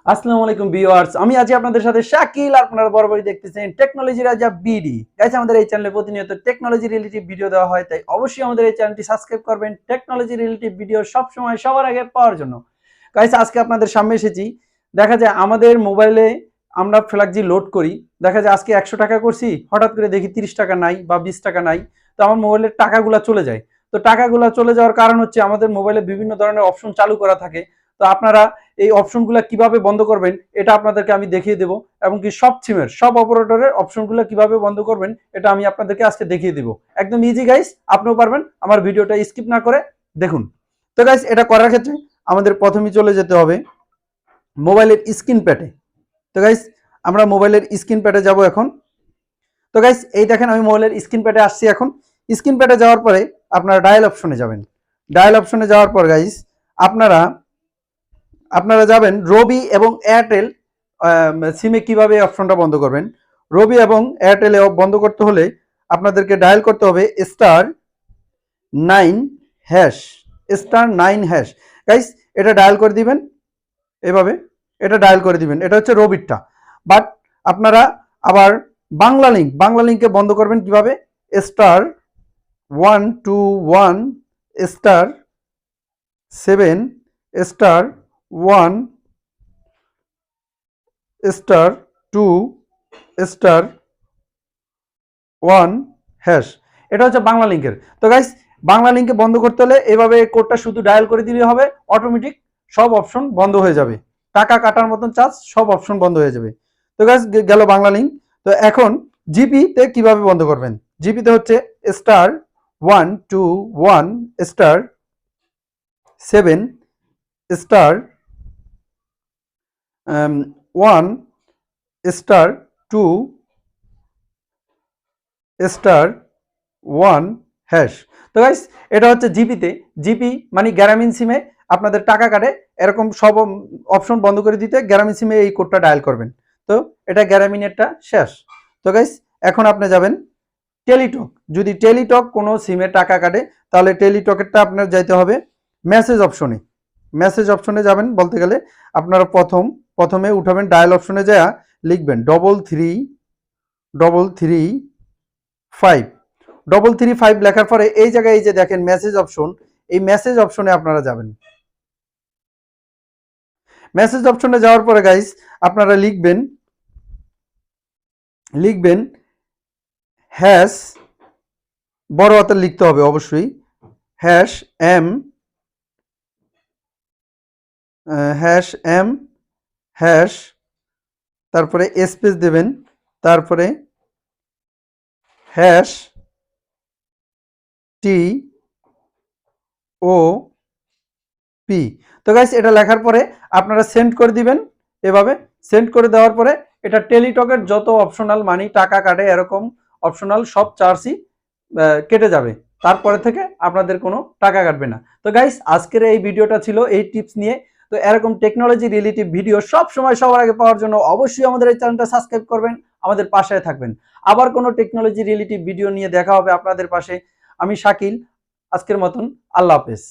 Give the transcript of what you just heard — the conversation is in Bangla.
আসসালামু আলাইকুম ভিউয়ার্স, আমি আছি আপনাদের সাথে শাকিল। আপনারা বরাবরই দেখতেছেন টেকনোলজি রাজা বিডি। গাইস, আমাদের এই চ্যানেলে প্রতিনিয়ত টেকনোলজি রিলেটেড ভিডিও দেওয়া হয়, তাই অবশ্যই আমাদের এই চ্যানেলটি সাবস্ক্রাইব করবেন টেকনোলজি রিলেটেড ভিডিও সব সময় সবার আগে পাওয়ার জন্য। গাইস, আজকে আপনাদের সামনে এসেছি। দেখা যায় আমাদের মোবাইলে আমরা ফ্ল্যাগজি লোড করি, দেখা যায় আজকে 100 টাকা করছি, হঠাৎ করে দেখি 30 টাকা নাই বা 20 টাকা নাই। তো আমার মোবাইলের টাকাগুলো চলে যায়। তো টাকাগুলো চলে যাওয়ার কারণ হচ্ছে আমাদের মোবাইলে বিভিন্ন ধরনের অপশন চালু করা থাকে। তো আপনারা এই অপশনগুলো কিভাবে বন্ধ করবেন এটা আপনাদেরকে আমি দেখিয়ে দেব, এবং কি সব সিমের সব অপারেটরের অপশনগুলো কিভাবে বন্ধ করবেন এটা আমি আপনাদেরকে আজকে দেখিয়ে দেব। একদম ইজি গাইস, আপনিও পারবেন। আমার ভিডিওটা স্কিপ না করে দেখুন। তো গাইস, এটা করার ক্ষেত্রে আমাদের প্রথমেই চলে যেতে হবে মোবাইলের স্ক্রিন প্যাডে। তো গাইস, আমরা মোবাইলের স্ক্রিন প্যাডে যাব এখন। তো গাইস, এই দেখেন আমি মোবাইলের স্ক্রিন প্যাডে আসছি। এখন স্ক্রিন প্যাডে যাওয়ার পরে আপনারা ডায়াল অপশনে যাবেন। ডায়াল অপশনে যাওয়ার পর গাইস আপনারা যাবেন রবি এবং এয়ারটেল সিমে কিভাবে অপশনটা বন্ধ করবেন। রবি এবং এয়ারটেলে বন্ধ করতে হলে আপনাদেরকে ডায়াল করতে হবে *9#, *9#। গাইস, এটা ডায়াল করে দিবেন এভাবে, এটা ডায়াল করে দিবেন। এটা হচ্ছে রবিরটা। বাট আপনারা আবার বাংলা লিঙ্কে বন্ধ করবেন কিভাবে, *121*2*1#। এটা হচ্ছে বাংলা লিঙ্কের। তো গাইস, বাংলা লিঙ্কে বন্ধ করতে হলে এভাবে কোডটা শুধু ডায়াল করে দিলে হবে, অটোমেটিক সব অপশন বন্ধ হয়ে যাবে। টাকা কাটার মতন চার্জ সব অপশন বন্ধ হয়ে যাবে। তো গাইস, গেল বাংলা লিঙ্ক। তো এখন জিপিতে কিভাবে বন্ধ করবেন। জিপিতে হচ্ছে *121*2*1#। তো গাইস, এটা হচ্ছে জিপিতে। জিপি মানে গ্রামীণ সিমে আপনাদের টাকা কাটে, এরকম সব অপশন বন্ধ করে দিতে গ্রামীণ সিমে এই কোডটা ডায়াল করবেন। তো এটা গ্রামীণেরটা শেষ। তো গাইস, এখন আপনি যাবেন টেলিটক। যদি টেলিটক কোনো সিমে টাকা কাটে তাহলে টেলিটকেরটা আপনার যাইতে হবে মেসেজ অপশনে। মেসেজ অপশনে যাবেন বলতে গেলে আপনারা প্রথমে উঠাবেন, ডায়াল অপশনে যাওয়া লিখবেন 33335 লেখার পরে এই জায়গায় এই যে দেখেন মেসেজ অপশন, এই মেসেজ অপশনে আপনারা যাবেন। মেসেজ অপশনে যাওয়ার পরে গাইস আপনারা লিখবেন হ্যাশ, বড় হাতের লিখতে হবে অবশ্যই, #M তারপরে স্পেস দেবেন, তারপরে #TOP। তো গাইস, এটা লেখার পরে আপনারা সেন্ড করে দিবেন। এভাবে সেন্ড করে দেওয়ার পরে এটা টেলিটকের যত অপশনাল মানি টাকা কাটে এরকম অপশনাল সব চার্জই কেটে যাবে। তারপরে থেকে আপনাদের কোনো টাকা কাটবে না। তো গাইস, আজকের এই ভিডিওটা ছিল এই টিপস নিয়ে। তো এরকম টেকনোলজি রিলেটিভ ভিডিও সব সময় সবার আগে পাওয়ার জন্য অবশ্যই আমাদের এই চ্যানেলটা সাবস্ক্রাইব করবেন, আমাদের পাশে থাকবেন। আবার কোনো টেকনোলজি রিলেটিভ ভিডিও নিয়ে দেখা হবে আপনাদের পাশে। আমি শাকিল, আজকের মতন আল্লাহ হাফেজ।